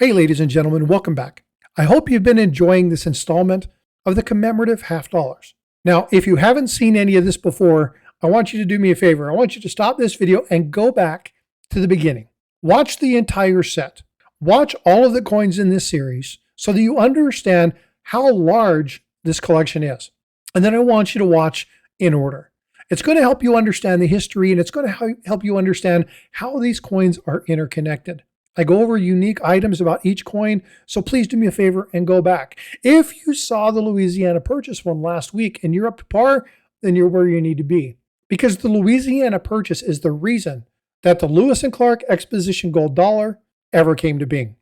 Hey, ladies and gentlemen, welcome back. I hope you've been enjoying this installment of the commemorative half dollars. Now, if you haven't seen any of this before, I want you to do me a favor. I want you to stop this video and go back to the beginning. Watch the entire set. Watch all of the coins in this series so that you understand how large this collection is. And then I want you to watch in order. It's going to help you understand the history, and it's going to help you understand how these coins are interconnected. I go over unique items about each coin, so please do me a favor and go back. If you saw the Louisiana Purchase one last week and you're up to par, then you're where you need to be. Because the Louisiana Purchase is the reason that the Lewis and Clark Exposition gold dollar ever came to being.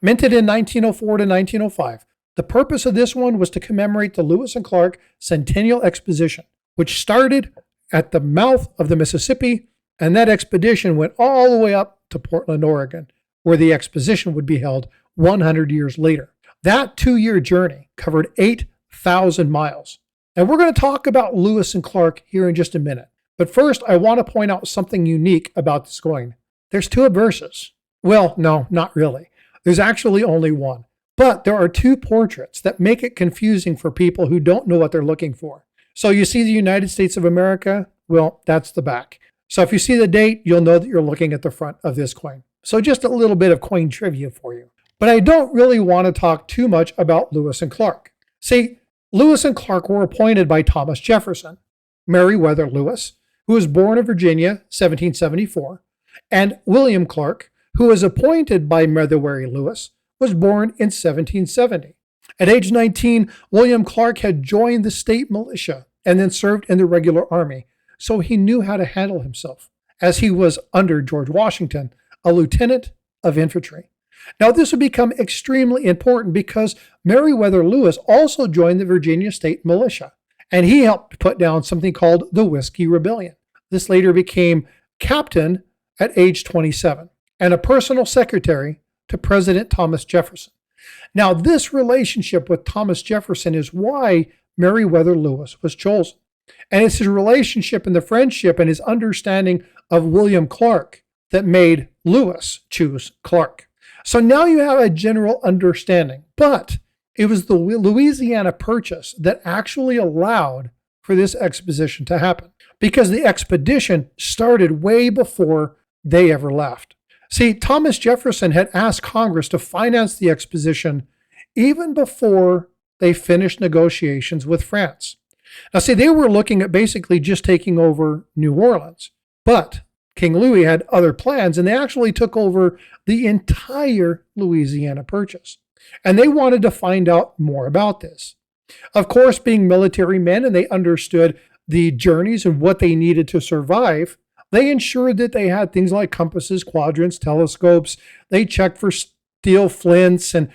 Minted in 1904 to 1905, the purpose of this one was to commemorate the Lewis and Clark Centennial Exposition, which started at the mouth of the Mississippi, and that expedition went all the way up to Portland, Oregon, where the exposition would be held 100 years later. That 2-year journey covered 8,000 miles. And we're going to talk about Lewis and Clark here in just a minute. But first, I want to point out something unique about this coin. There's 2 obverses. Well, no, not really. There's actually only one. But there are 2 portraits that make it confusing for people who don't know what they're looking for. So you see the United States of America? Well, that's the back. So if you see the date, you'll know that you're looking at the front of this coin. So just a little bit of coin trivia for you. But I don't really want to talk too much about Lewis and Clark. See, Lewis and Clark were appointed by Thomas Jefferson, Meriwether Lewis, who was born in Virginia, 1774, and William Clark, who was appointed by Meriwether Lewis, was born in 1770. At age 19, William Clark had joined the state militia and then served in the regular army, so he knew how to handle himself, as he was, under George Washington, a lieutenant of infantry. Now, this would become extremely important because Meriwether Lewis also joined the Virginia State Militia, and he helped put down something called the Whiskey Rebellion. This later became captain at age 27 and a personal secretary to President Thomas Jefferson. Now, this relationship with Thomas Jefferson is why Meriwether Lewis was chosen. And it's his relationship and the friendship and his understanding of William Clark that made Lewis choose Clark. So now you have a general understanding, but it was the Louisiana Purchase that actually allowed for this exposition to happen, because the expedition started way before they ever left. See, Thomas Jefferson had asked Congress to finance the exposition even before they finished negotiations with France. Now, see, they were looking at basically just taking over New Orleans, but King Louis had other plans, and they actually took over the entire Louisiana Purchase. And they wanted to find out more about this. Of course, being military men, and they understood the journeys and what they needed to survive, they ensured that they had things like compasses, quadrants, telescopes. They checked for steel flints and,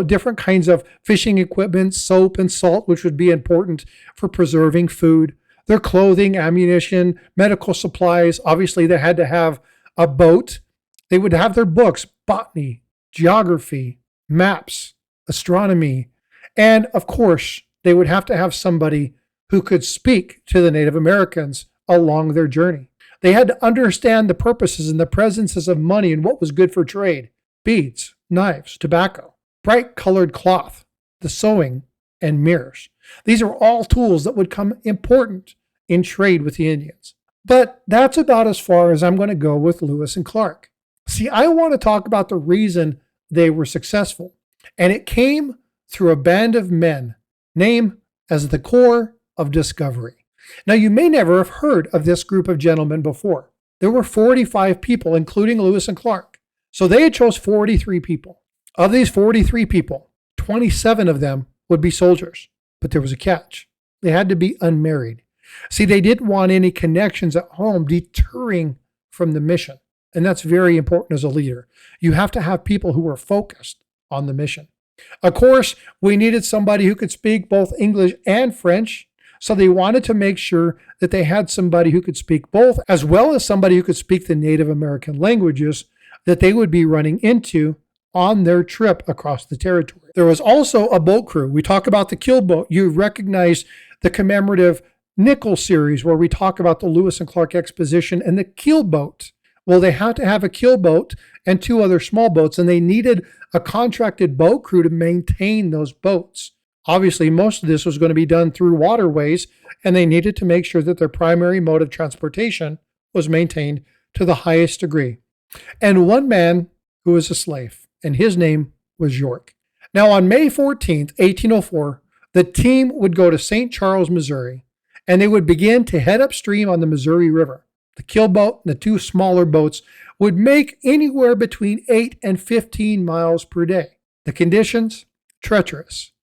different kinds of fishing equipment, soap and salt, which would be important for preserving food. Their clothing, ammunition, medical supplies. Obviously, they had to have a boat. They would have their books, botany, geography, maps, astronomy. And of course, they would have to have somebody who could speak to the Native Americans along their journey. They had to understand the purposes and the presences of money and what was good for trade. Beads, knives, tobacco, bright colored cloth, the sewing, and mirrors. These are all tools that would come important in trade with the Indians. But that's about as far as I'm going to go with Lewis and Clark. See, I want to talk about the reason they were successful. And it came through a band of men named as the Corps of Discovery. Now, you may never have heard of this group of gentlemen before. There were 45 people, including Lewis and Clark. So they had chose 43 people. Of these 43 people, 27 of them would be soldiers. But there was a catch. They had to be unmarried. See, they didn't want any connections at home deterring from the mission. And that's very important as a leader. You have to have people who are focused on the mission. Of course, we needed somebody who could speak both English and French. So they wanted to make sure that they had somebody who could speak both, as well as somebody who could speak the Native American languages that they would be running into on their trip across the territory. There was also a boat crew. We talk about the keel boat. You recognize the commemorative nickel series where we talk about the Lewis and Clark Exposition and the keel boat. Well, they had to have a keel boat and 2 other small boats, and they needed a contracted boat crew to maintain those boats. Obviously, most of this was going to be done through waterways, and they needed to make sure that their primary mode of transportation was maintained to the highest degree. And one man who was a slave, and his name was York. Now, on May 14th, 1804, the team would go to St. Charles, Missouri, and they would begin to head upstream on the Missouri River. The keel boat and the 2 smaller boats would make anywhere between 8 and 15 miles per day. The conditions, treacherous.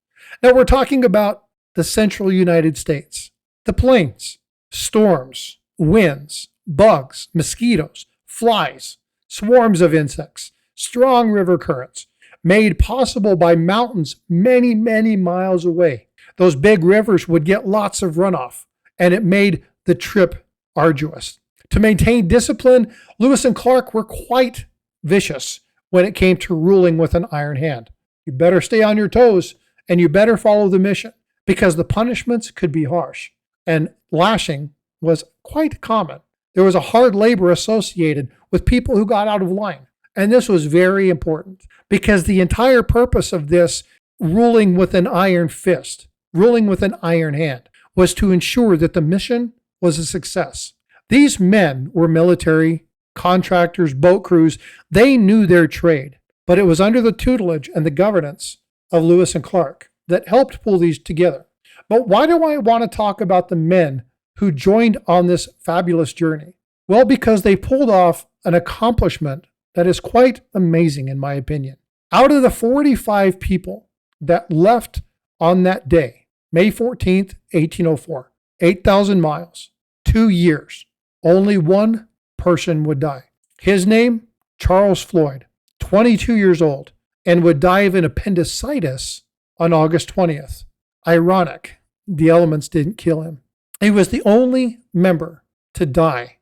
Now we're talking about the central United States, the plains, storms, winds, bugs, mosquitoes, flies, swarms of insects, strong river currents, made possible by mountains many, many miles away. Those big rivers would get lots of runoff, and it made the trip arduous. To maintain discipline, Lewis and Clark were quite vicious when it came to ruling with an iron hand. You better stay on your toes, and you better follow the mission, because the punishments could be harsh, and lashing was quite common. There was a hard labor associated with people who got out of line, and this was very important, because the entire purpose of this ruling with an iron fist, ruling with an iron hand, was to ensure that the mission was a success. These men were military, contractors, boat crews. They knew their trade, but it was under the tutelage and the governance of Lewis and Clark that helped pull these together. But why do I want to talk about the men who joined on this fabulous journey? Well, because they pulled off an accomplishment that is quite amazing, in my opinion. Out of the 45 people that left on that day, May 14th, 1804, 8,000 miles, 2 years, only one person would die. His name, Charles Floyd, 22 years old, and would die of an appendicitis on August 20th. Ironic, the elements didn't kill him. He was the only member to die.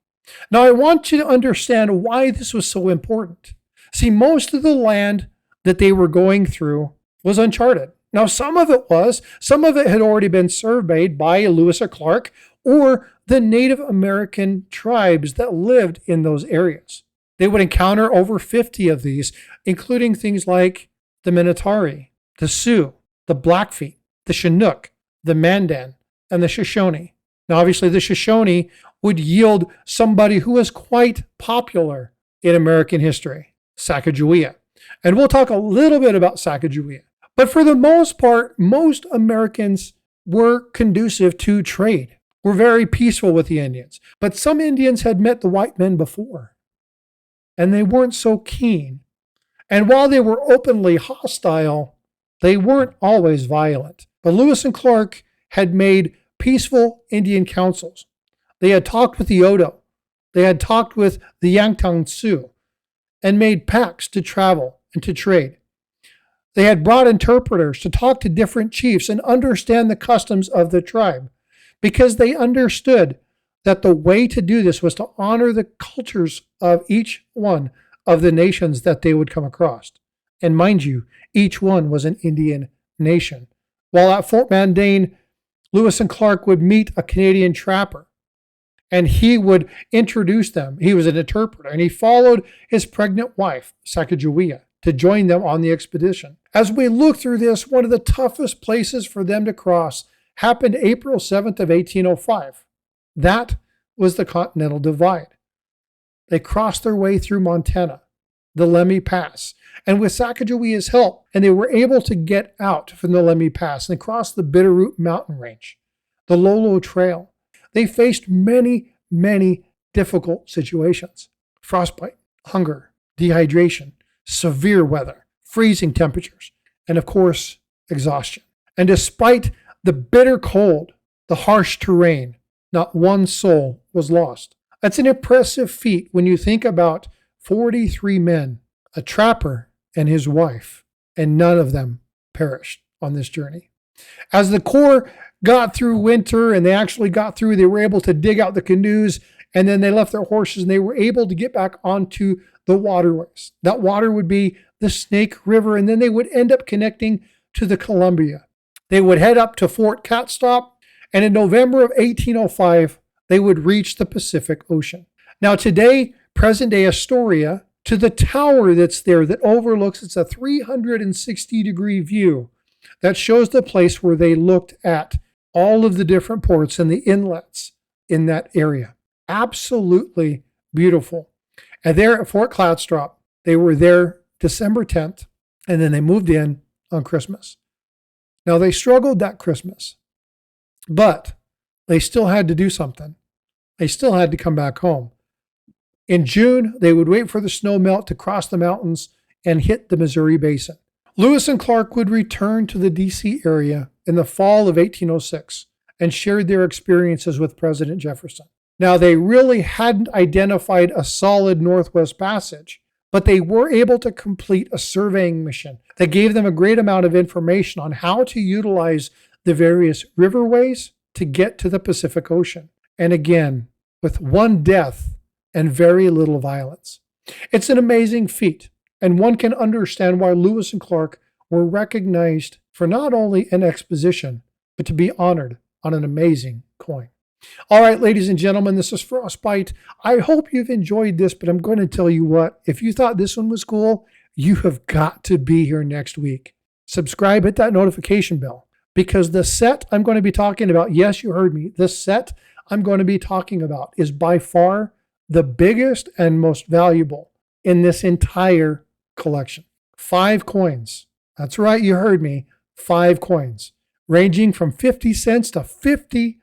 Now, I want you to understand why this was so important. See, most of the land that they were going through was uncharted. Now, some of it had already been surveyed by Lewis or Clark or the Native American tribes that lived in those areas. They would encounter over 50 of these, including things like the Minotari, the Sioux, the Blackfeet, the Chinook, the Mandan, and the Shoshone. Now, obviously, the Shoshone would yield somebody who was quite popular in American history, Sacagawea. And we'll talk a little bit about Sacagawea. But for the most part, most Americans were conducive to trade, were very peaceful with the Indians. But some Indians had met the white men before, and they weren't so keen. And while they were openly hostile, they weren't always violent. But Lewis and Clark had made peaceful Indian councils. They had talked with the Odo. They had talked with the Yankton Sioux and made pacts to travel and to trade. They had brought interpreters to talk to different chiefs and understand the customs of the tribe, because they understood that the way to do this was to honor the cultures of each one of the nations that they would come across. And mind you, each one was an Indian nation. While at Fort Mandan, Lewis and Clark would meet a Canadian trapper, and he would introduce them. He was an interpreter, and he followed his pregnant wife, Sacagawea, to join them on the expedition. As we look through this, one of the toughest places for them to cross happened April 7th of 1805. That was the Continental Divide. They crossed their way through Montana, the Lemhi Pass, and with Sacagawea's help, and they were able to get out from the Lemhi Pass and cross the Bitterroot Mountain Range, the Lolo Trail. They faced many, many difficult situations: frostbite, hunger, dehydration, severe weather, freezing temperatures, and of course, exhaustion. And despite the bitter cold, the harsh terrain, not one soul was lost. That's an impressive feat when you think about 43 men, a trapper and his wife, and none of them perished on this journey. As the Corps got through winter and they actually got through, they were able to dig out the canoes, and then they left their horses and they were able to get back onto the waterways. That water would be the Snake River, and then they would end up connecting to the Columbia. They would head up to Fort Catstop, and in November of 1805, they would reach the Pacific Ocean. Now today, present-day Astoria, to the tower that's there that overlooks, it's a 360-degree view that shows the place where they looked at all of the different ports and the inlets in that area. Absolutely beautiful. And there at Fort Cloudstrop, they were there December 10th, and then they moved in on Christmas. Now, they struggled that Christmas, but they still had to do something. They still had to come back home. In June, they would wait for the snow melt to cross the mountains and hit the Missouri Basin. Lewis and Clark would return to the D.C. area in the fall of 1806 and shared their experiences with President Jefferson. Now, they really hadn't identified a solid Northwest Passage, but they were able to complete a surveying mission that gave them a great amount of information on how to utilize the various riverways to get to the Pacific Ocean. And again, with one death and very little violence. It's an amazing feat, and one can understand why Lewis and Clark were recognized for not only an exposition, but to be honored on an amazing coin. All right, ladies and gentlemen, this is Frostbyte. I hope you've enjoyed this, but I'm going to tell you what, if you thought this one was cool, you have got to be here next week. Subscribe, hit that notification bell, because the set I'm going to be talking about, yes, you heard me, the set I'm going to be talking about is by far the biggest and most valuable in this entire collection. 5 coins. That's right, you heard me. 5 coins, ranging from 50 cents to $50.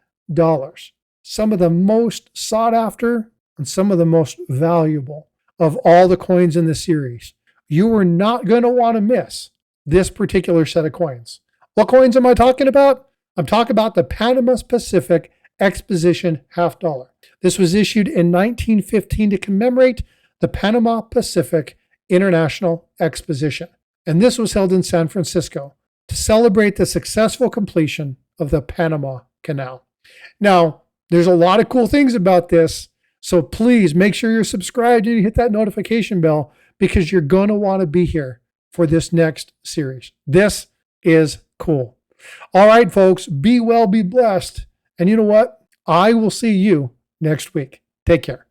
Some of the most sought after and some of the most valuable of all the coins in the series. You are not going to want to miss this particular set of coins. What coins am I talking about? I'm talking about the Panama Pacific Exposition $50. This was issued in 1915 to commemorate the Panama Pacific International Exposition. And this was held in San Francisco to celebrate the successful completion of the Panama Canal. Now, there's a lot of cool things about this, so please make sure you're subscribed and you hit that notification bell, because you're going to want to be here for this next series. This is cool. All right, folks, be well, be blessed. And you know what? I will see you next week. Take care.